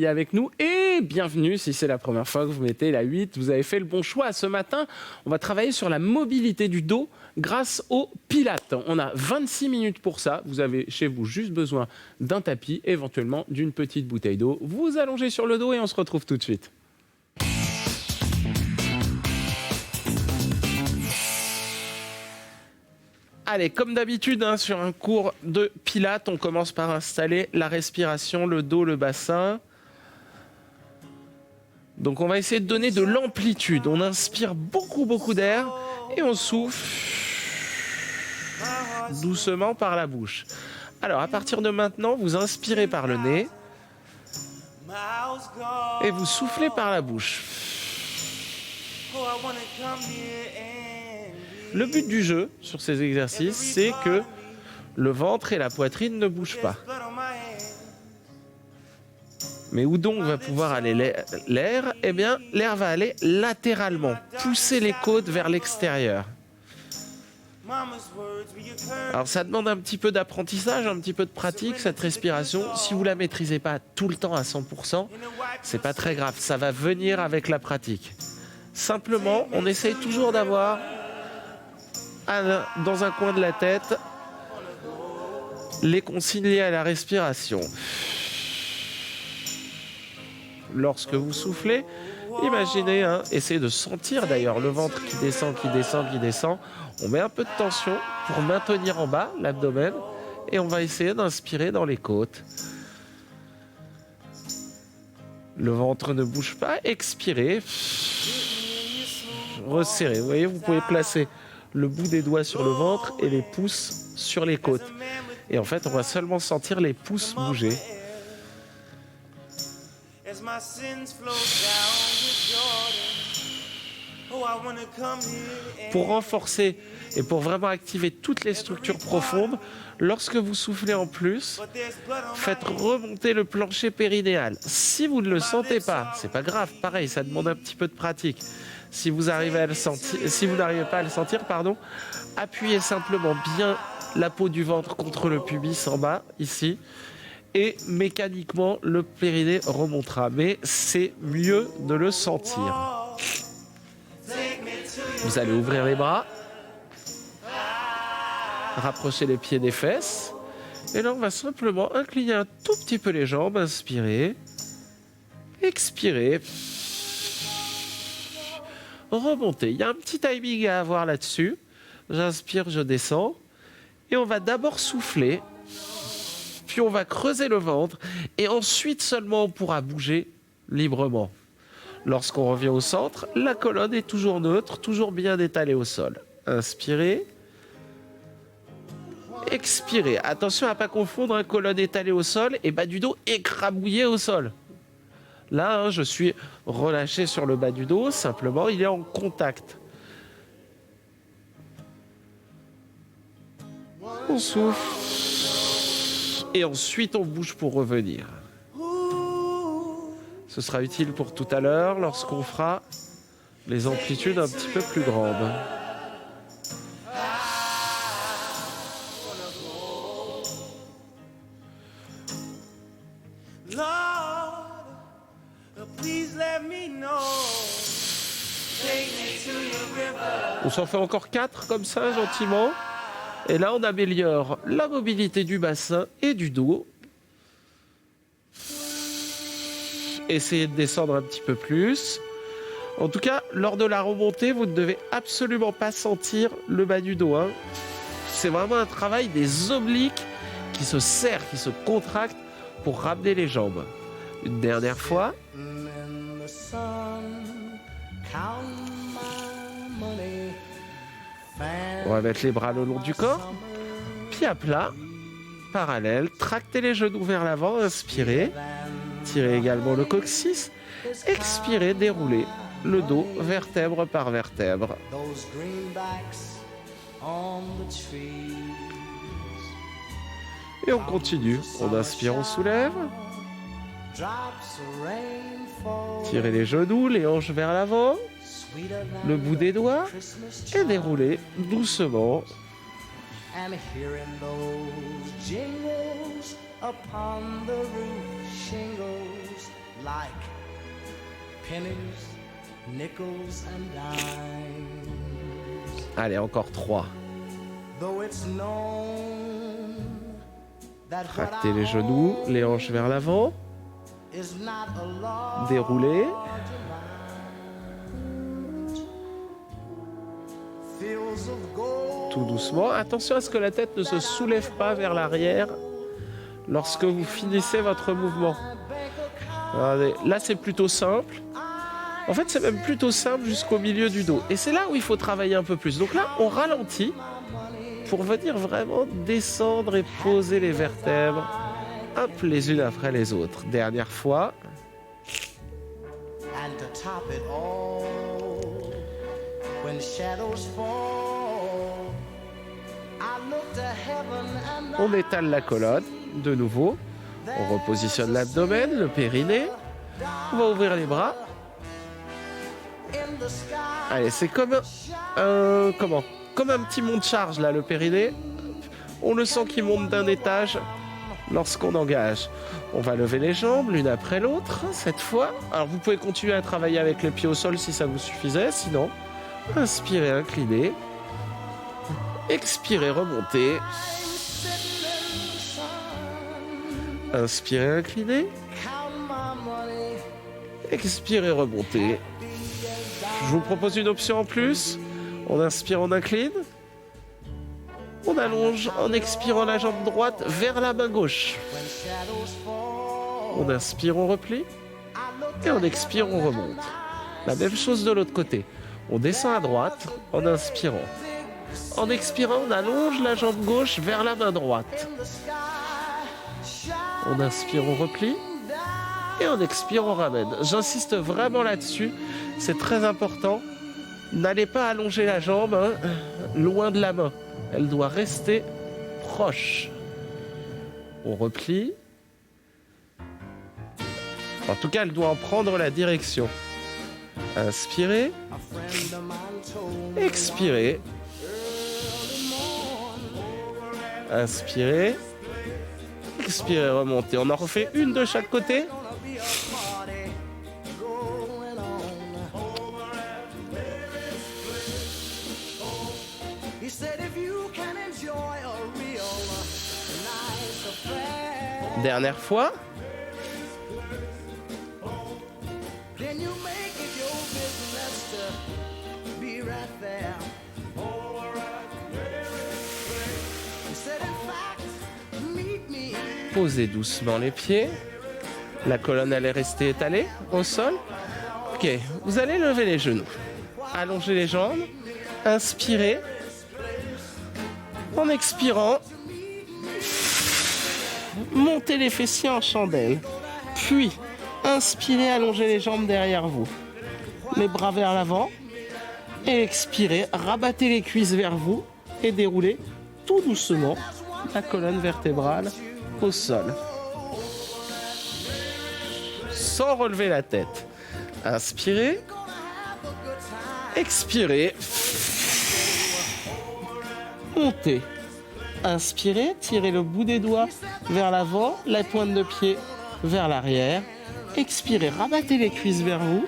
Avec nous et bienvenue si c'est la première fois que vous mettez la 8, vous avez fait le bon choix. Ce matin, on va travailler sur la mobilité du dos grâce au Pilates. On a 26 minutes pour ça. Vous avez chez vous juste besoin d'un tapis, éventuellement d'une petite bouteille d'eau. Vous allongez sur le dos et on se retrouve tout de suite. Allez, comme d'habitude, sur un cours de Pilates, on commence par installer la respiration, le dos, le bassin. Donc on va essayer de donner de l'amplitude. On inspire beaucoup d'air et on souffle doucement par la bouche. Alors à partir de maintenant, vous inspirez par le nez et vous soufflez par la bouche. Le but du jeu sur ces exercices, c'est que le ventre et la poitrine ne bougent pas. Mais où donc va pouvoir aller l'air? Eh bien, l'air va aller latéralement, pousser les côtes vers l'extérieur. Alors ça demande un petit peu d'apprentissage, un petit peu de pratique, cette respiration. Si vous ne la maîtrisez pas tout le temps à 100%, c'est pas très grave, ça va venir avec la pratique. Simplement, on essaye toujours d'avoir dans un coin de la tête les consignes liées à la respiration. Lorsque vous soufflez, imaginez, essayez de sentir d'ailleurs le ventre qui descend. On met un peu de tension pour maintenir en bas l'abdomen et on va essayer d'inspirer dans les côtes. Le ventre ne bouge pas, expirez. Resserrez, vous voyez, vous pouvez placer le bout des doigts sur le ventre et les pouces sur les côtes. Et en fait, on va seulement sentir les pouces bouger. Pour renforcer et pour vraiment activer toutes les structures profondes, lorsque vous soufflez en plus, faites remonter le plancher périnnéal. Si vous ne le sentez pas, c'est pas grave, pareil, ça demande un petit peu de pratique. Si vous n'arrivez pas à le sentir, appuyez simplement bien la peau du ventre contre le pubis en bas, ici, et mécaniquement le périnée remontera. Mais c'est mieux de le sentir. Vous allez ouvrir les bras, rapprocher les pieds des fesses, et là on va simplement incliner un tout petit peu les jambes, inspirez, expirez, remontez. Il y a un petit timing à avoir là-dessus. J'inspire, je descends, et on va d'abord souffler. Puis on va creuser le ventre et ensuite seulement on pourra bouger librement. Lorsqu'on revient au centre, la colonne est toujours neutre, toujours bien étalée au sol. Inspirez. Expirez. Attention à ne pas confondre colonne étalée au sol et bas du dos écrabouillé au sol. Là, je suis relâché sur le bas du dos, simplement il est en contact. On souffle. Et ensuite, on bouge pour revenir. Ce sera utile pour tout à l'heure lorsqu'on fera les amplitudes un petit peu plus grandes. On s'en fait encore 4 comme ça, gentiment. Et là, on améliore la mobilité du bassin et du dos. Essayez de descendre un petit peu plus. En tout cas, lors de la remontée, vous ne devez absolument pas sentir le bas du dos. C'est vraiment un travail des obliques qui se serrent, qui se contractent pour ramener les jambes. Une dernière fois. On va mettre les bras le long du corps, pieds à plat, parallèle, tractez les genoux vers l'avant, inspirez, tirez également le coccyx, expirez, déroulez le dos vertèbre par vertèbre. Et on continue, on inspire, on soulève, tirez les genoux, les hanches vers l'avant, le bout des doigts et déroulez doucement. Allez, encore 3. Tractez les genoux, les hanches vers l'avant. Déroulez. Tout doucement. Attention à ce que la tête ne se soulève pas vers l'arrière lorsque vous finissez votre mouvement. Regardez, là, c'est plutôt simple. En fait, c'est même plutôt simple jusqu'au milieu du dos. Et c'est là où il faut travailler un peu plus. Donc là, on ralentit pour venir vraiment descendre et poser les vertèbres, hop, les unes après les autres. Dernière fois. On étale la colonne, de nouveau. On repositionne l'abdomen, le périnée. On va ouvrir les bras. Allez, c'est comme comme un petit monte-charge là, le périnée. On le sent qui monte d'un étage lorsqu'on engage. On va lever les jambes l'une après l'autre, cette fois. Alors vous pouvez continuer à travailler avec les pieds au sol si ça vous suffisait, sinon, inspirez, inclinez. Expirez, remontez. Inspirez, inclinez. Expirez, remontez. Je vous propose une option en plus. On inspire, on incline. On allonge en expirant la jambe droite vers la main gauche. On inspire, on replie. Et on expire, on remonte. La même chose de l'autre côté. On descend à droite en inspirant. En expirant, on allonge la jambe gauche vers la main droite. On inspire, on replie. Et on expire, on ramène. J'insiste vraiment là-dessus. C'est très important. N'allez pas allonger la jambe loin de la main. Elle doit rester proche. On replie. En tout cas, elle doit en prendre la direction. Inspirez. Expirez. Inspirez. Expirez, remontez. On en refait une de chaque côté. Dernière fois. Posez doucement les pieds. La colonne, elle est restée étalée au sol. Ok, vous allez lever les genoux. Allongez les jambes. Inspirez. En expirant, montez les fessiers en chandelle. Puis, inspirez, allongez les jambes derrière vous. Les bras vers l'avant. Et expirez, rabattez les cuisses vers vous et déroulez tout doucement la colonne vertébrale au sol. Sans relever la tête. Inspirez. Expirez. Montez. Inspirez, tirez le bout des doigts vers l'avant, la pointe de pied vers l'arrière. Expirez, rabattez les cuisses vers vous.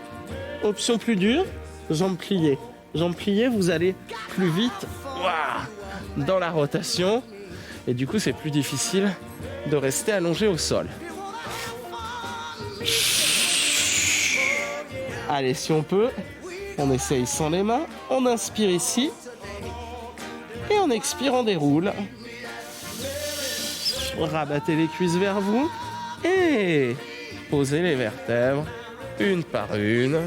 Option plus dure, jambes pliées. Jambes pliées, vous allez plus vite dans la rotation. Et du coup, c'est plus difficile de rester allongé au sol. Allez, si on peut, on essaye sans les mains. On inspire ici. Et on expire, on déroule. Rabattez les cuisses vers vous. Et posez les vertèbres une par une.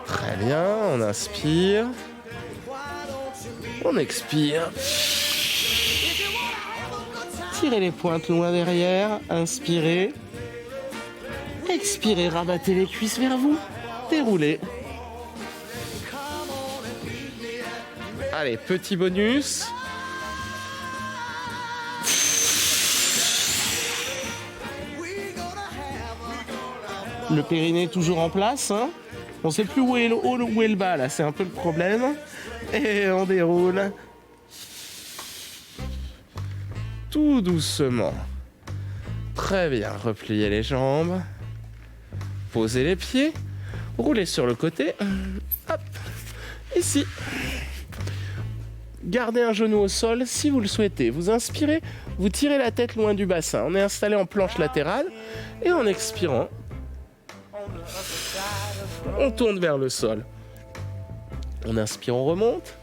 Très bien, on inspire. On expire. Tirez les pointes loin derrière. Inspirez. Expirez, rabattez les cuisses vers vous. Déroulez. Allez, petit bonus. Le périnée est toujours en place. On ne sait plus où est le haut, où est le bas. Là, c'est un peu le problème. Et on déroule. Tout doucement. Très bien. Repliez les jambes. Posez les pieds. Roulez sur le côté. Hop. Ici. Gardez un genou au sol si vous le souhaitez. Vous inspirez, vous tirez la tête loin du bassin. On est installé en planche latérale. Et en expirant, on tourne vers le sol. On inspire, on remonte.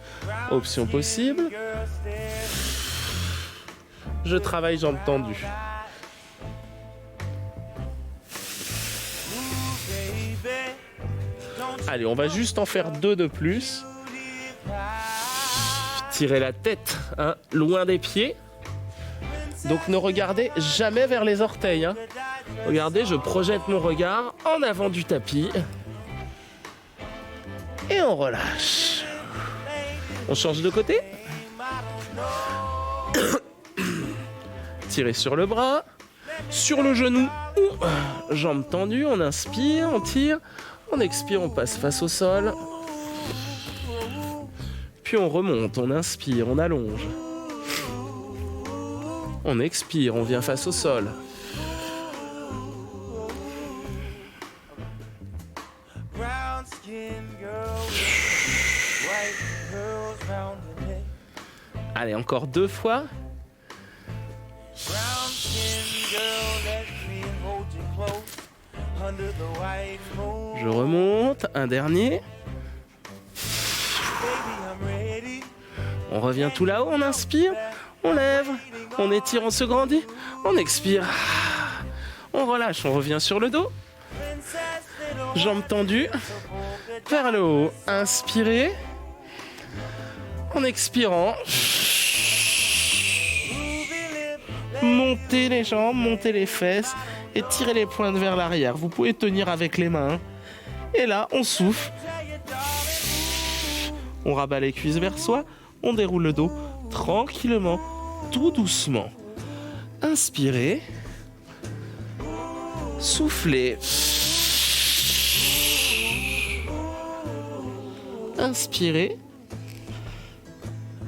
Option possible. Je travaille jambes tendues. Allez, on va juste en faire 2 de plus. Tirez la tête loin des pieds. Donc ne regardez jamais vers les orteils. Regardez, je projette mon regard en avant du tapis. Et on relâche. On change de côté. Tirez sur le bras, sur le genou ou jambes tendues. On inspire, on tire. On expire, on passe face au sol. Puis on remonte, on inspire, on allonge. On expire, on vient face au sol. Allez, encore 2 fois. Je remonte, un dernier. On revient tout là-haut, on inspire, on lève, on étire, on se grandit, on expire. On relâche, on revient sur le dos. Jambes tendues, vers le haut. Inspirez. En expirant, montez les jambes, montez les fesses et tirez les pointes vers l'arrière. Vous pouvez tenir avec les mains. Et là, on souffle. On rabat les cuisses vers soi. On déroule le dos tranquillement, tout doucement. Inspirez. Soufflez. Inspirez.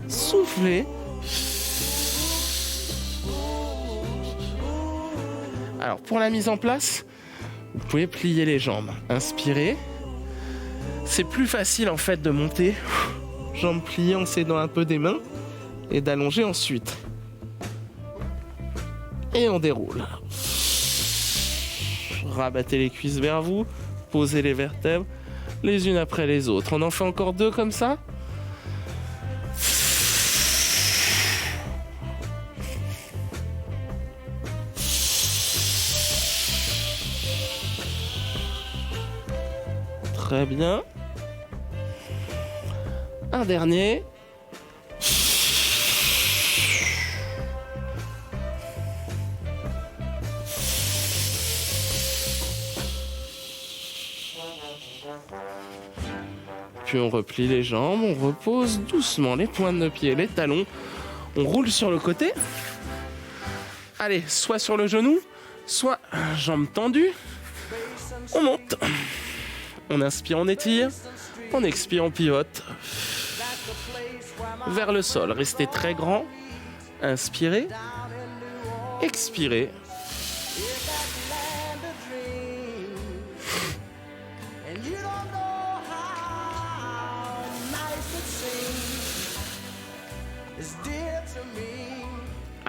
Soufflez. Alors, pour la mise en place, vous pouvez plier les jambes. Inspirez. C'est plus facile en fait de monter. Jambes pliées en s'aidant un peu des mains. Et d'allonger ensuite. Et on déroule. Rabattez les cuisses vers vous. Posez les vertèbres les unes après les autres. On en fait encore 2 comme ça. Très bien. Un dernier. Puis on replie les jambes, on repose doucement les pointes de pied, les talons. On roule sur le côté. Allez, soit sur le genou, soit jambes tendues. On monte. On inspire, on étire. On expire, on pivote. Vers le sol. Restez très grand. Inspirez. Expirez.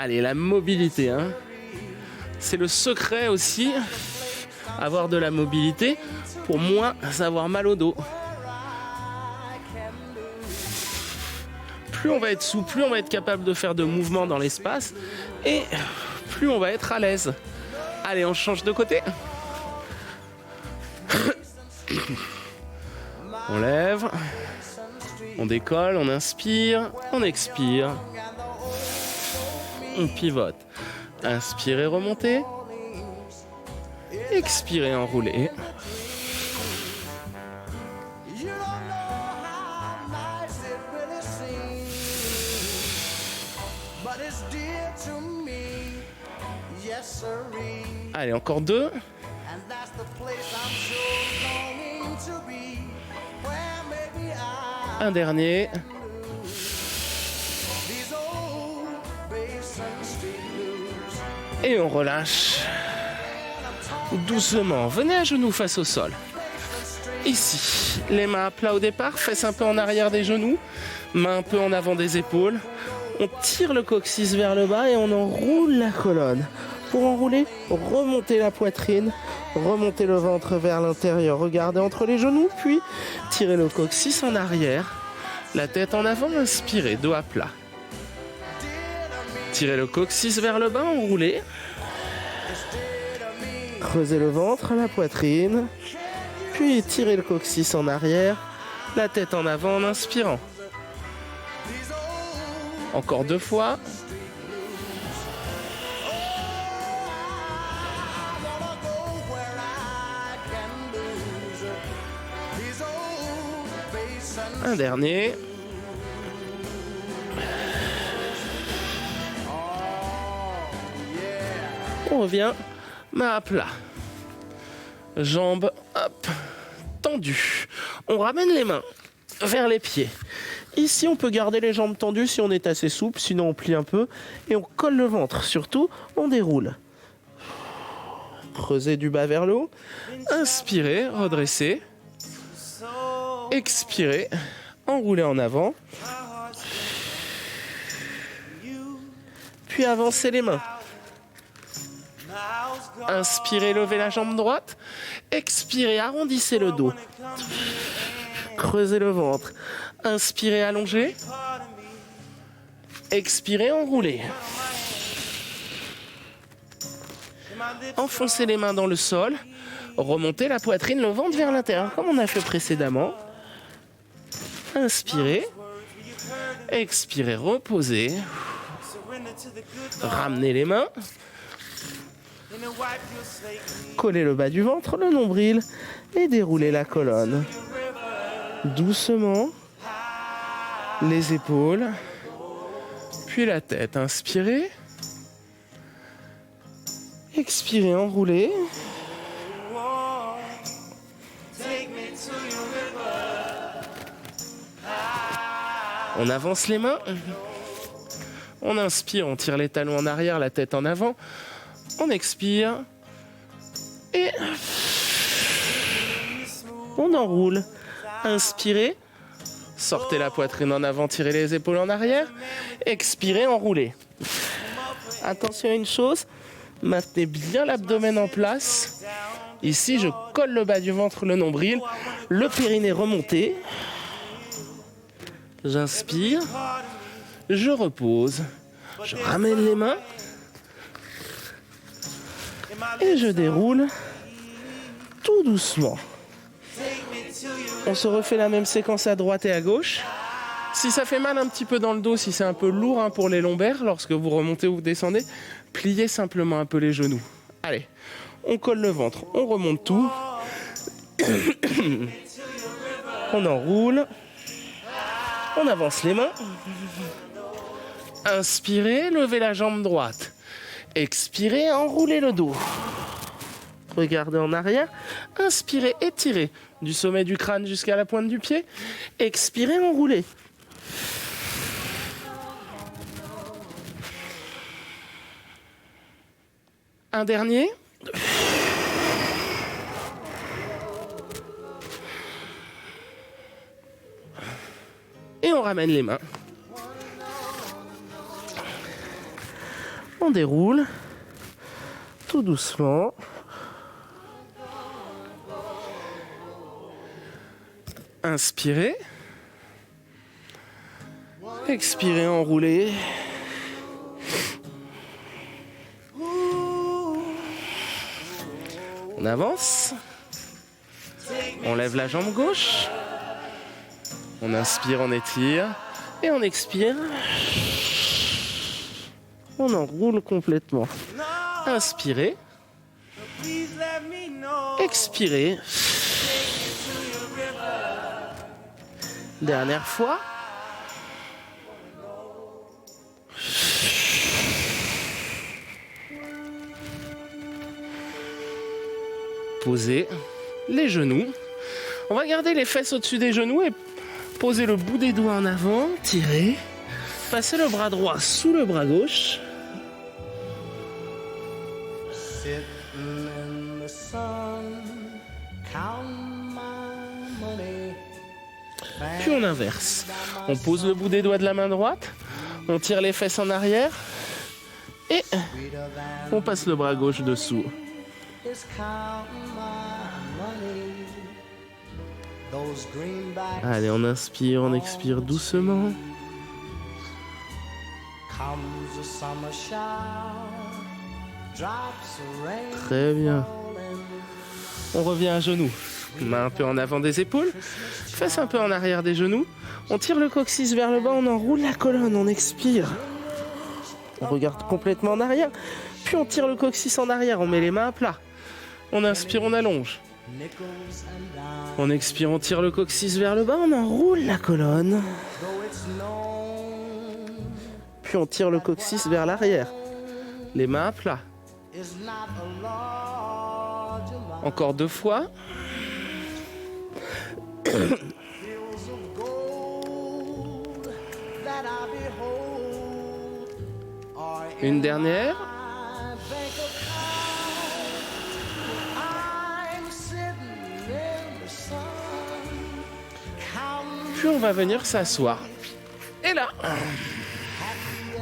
Allez, la mobilité, hein. C'est le secret aussi, avoir de la mobilité pour moins avoir mal au dos. Plus on va être souple, plus on va être capable de faire de mouvements dans l'espace et plus on va être à l'aise. Allez, on change de côté. On lève, on décolle, on inspire, on expire. On pivote. Inspirez, remontez. Expirez, enroulez. Allez, encore 2. Un dernier. Et on relâche. Doucement, venez à genoux face au sol. Ici, les mains à plat au départ, fesses un peu en arrière des genoux, mains un peu en avant des épaules. On tire le coccyx vers le bas et on enroule la colonne. Pour enrouler, remontez la poitrine, remontez le ventre vers l'intérieur, regardez entre les genoux, puis tirez le coccyx en arrière, la tête en avant, inspirez, dos à plat. Tirez le coccyx vers le bas, enroulez. Creusez le ventre, la poitrine, puis tirez le coccyx en arrière, la tête en avant en inspirant. Encore 2 fois. Un dernier. On revient, main à plat. Jambes, hop, tendues. On ramène les mains vers les pieds. Ici, on peut garder les jambes tendues si on est assez souple, sinon on plie un peu. Et on colle le ventre, surtout, on déroule. Creusez du bas vers le haut. Inspirez, redressez. Expirez, enroulez en avant. Puis avancez les mains. Inspirez, levez la jambe droite. Expirez, arrondissez le dos. Creusez le ventre. Inspirez, allongez. Expirez, enroulez. Enfoncez les mains dans le sol. Remontez la poitrine, le ventre vers l'intérieur, comme on a fait précédemment. Inspirez. Expirez, reposez. Ramenez les mains. Collez le bas du ventre, le nombril et déroulez la colonne. Doucement. Les épaules. Puis la tête. Inspirez. Expirez, enroulez. On avance les mains. On inspire, on tire les talons en arrière, la tête en avant. On expire. Et on enroule. Inspirez. Sortez la poitrine en avant, tirez les épaules en arrière. Expirez, enroulez. Attention à une chose. Maintenez bien l'abdomen en place. Ici, je colle le bas du ventre, le nombril. Le périnée remonté. J'inspire. Je repose. Je ramène les mains. Et je déroule tout doucement. On se refait la même séquence à droite et à gauche. Si ça fait mal un petit peu dans le dos, si c'est un peu lourd pour les lombaires, lorsque vous remontez ou vous descendez, pliez simplement un peu les genoux. Allez, on colle le ventre, on remonte tout. On enroule. On avance les mains. Inspirez, levez la jambe droite. Expirez, enroulez le dos. Regardez en arrière. Inspirez, étirez du sommet du crâne jusqu'à la pointe du pied. Expirez, enroulez. Un dernier. Et on ramène les mains. On déroule tout doucement. Inspirez. Expirez, enroulez. On avance. On lève la jambe gauche. On inspire, on étire. Et on expire. On enroule complètement. Inspirez. Expirez. Dernière fois. Posez les genoux. On va garder les fesses au-dessus des genoux et poser le bout des doigts en avant. Tirez. Passez le bras droit sous le bras gauche. on inverse. On pose le bout des doigts de la main droite, on tire les fesses en arrière et on passe le bras gauche dessous. Allez, on inspire, on expire doucement. Très bien. On revient à genoux. Main un peu en avant des épaules, face un peu en arrière des genoux. On tire le coccyx vers le bas, on enroule la colonne, on expire. On regarde complètement en arrière, puis on tire le coccyx en arrière, on met les mains à plat. On inspire, on allonge. On expire, on tire le coccyx vers le bas, on enroule la colonne. Puis on tire le coccyx vers l'arrière. Les mains à plat. Encore 2 fois. Une dernière. Puis on va venir s'asseoir. Et là,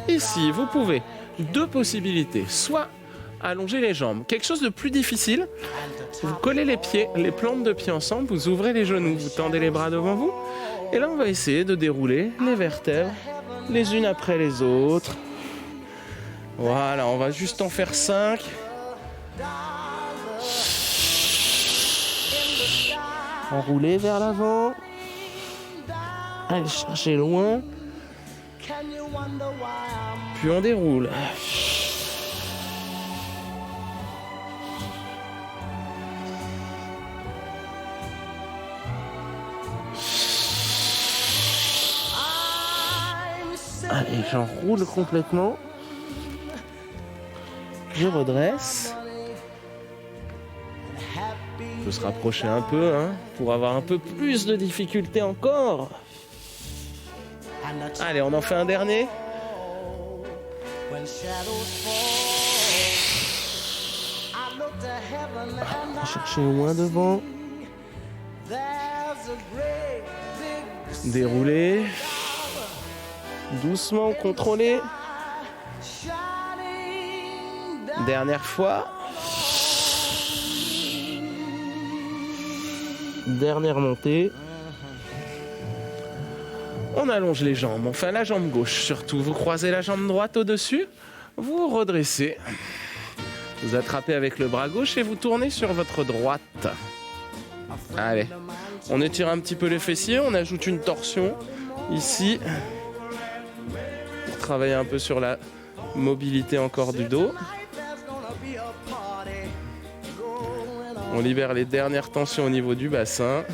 ici, vous pouvez, 2 possibilités. Soit allonger les jambes. Quelque chose de plus difficile, vous collez les pieds, les plantes de pieds ensemble, vous ouvrez les genoux, vous tendez les bras devant vous. Et là, on va essayer de dérouler les vertèbres, les unes après les autres. Voilà, on va juste en faire 5. Enrouler vers l'avant. Allez chercher loin. Puis on déroule. Allez, j'enroule complètement. Je redresse. On peut se rapprocher un peu, pour avoir un peu plus de difficulté encore. Allez, on en fait un dernier. On va chercher loin devant. Dérouler. Doucement, contrôler. Dernière fois. Dernière montée. On allonge les jambes, enfin la jambe gauche surtout. Vous croisez la jambe droite au-dessus, vous redressez. Vous attrapez avec le bras gauche et vous tournez sur votre droite. Allez, on étire un petit peu les fessiers, on ajoute une torsion ici. Pour travailler un peu sur la mobilité encore du dos. On libère les dernières tensions au niveau du bassin.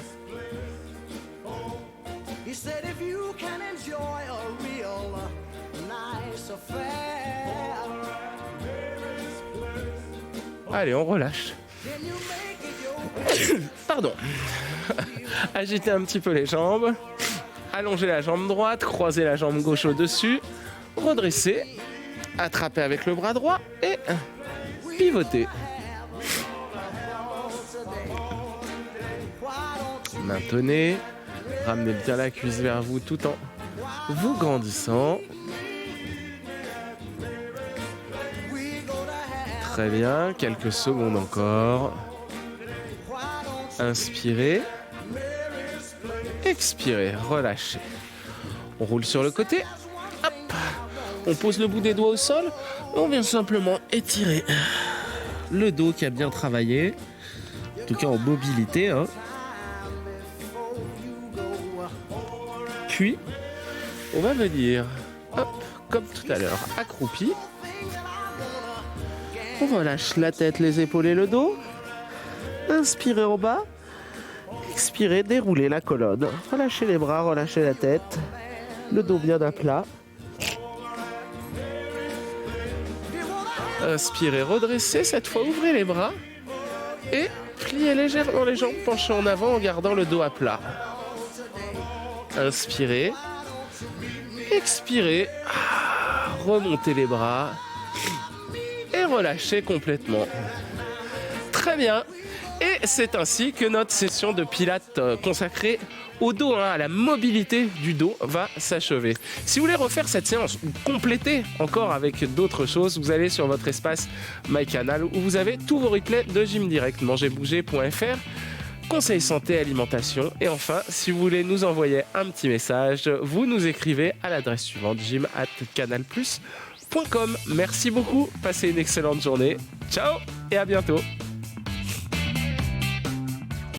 Allez, on relâche. Pardon. Agitez un petit peu les jambes. Allongez la jambe droite, croisez la jambe gauche au-dessus. Redressez. Attrapez avec le bras droit et pivotez. Maintenez. Ramenez bien la cuisse vers vous tout en vous grandissant. Très bien, quelques secondes encore. Inspirez. Expirez, relâchez. On roule sur le côté. Hop. On pose le bout des doigts au sol. On vient simplement étirer le dos qui a bien travaillé. En tout cas en mobilité. Puis, on va venir, hop, comme tout à l'heure, accroupi. On relâche la tête, les épaules et le dos. Inspirez en bas. Expirez, déroulez la colonne. Relâchez les bras, relâchez la tête. Le dos bien à plat. Inspirez, redressez. Cette fois, ouvrez les bras. Et pliez légèrement les jambes, penchez en avant en gardant le dos à plat. Inspirez. Expirez. Remontez les bras. Et relâchez complètement. Très bien. Et c'est ainsi que notre session de pilates consacrée au dos, à la mobilité du dos, va s'achever. Si vous voulez refaire cette séance ou compléter encore avec d'autres choses, vous allez sur votre espace MyCanal où vous avez tous vos replays de Gym Direct, mangerbouger.fr, conseils santé, alimentation. Et enfin, si vous voulez nous envoyer un petit message, vous nous écrivez à l'adresse suivante, gym@canalplus.com. Merci beaucoup, passez une excellente journée. Ciao et à bientôt.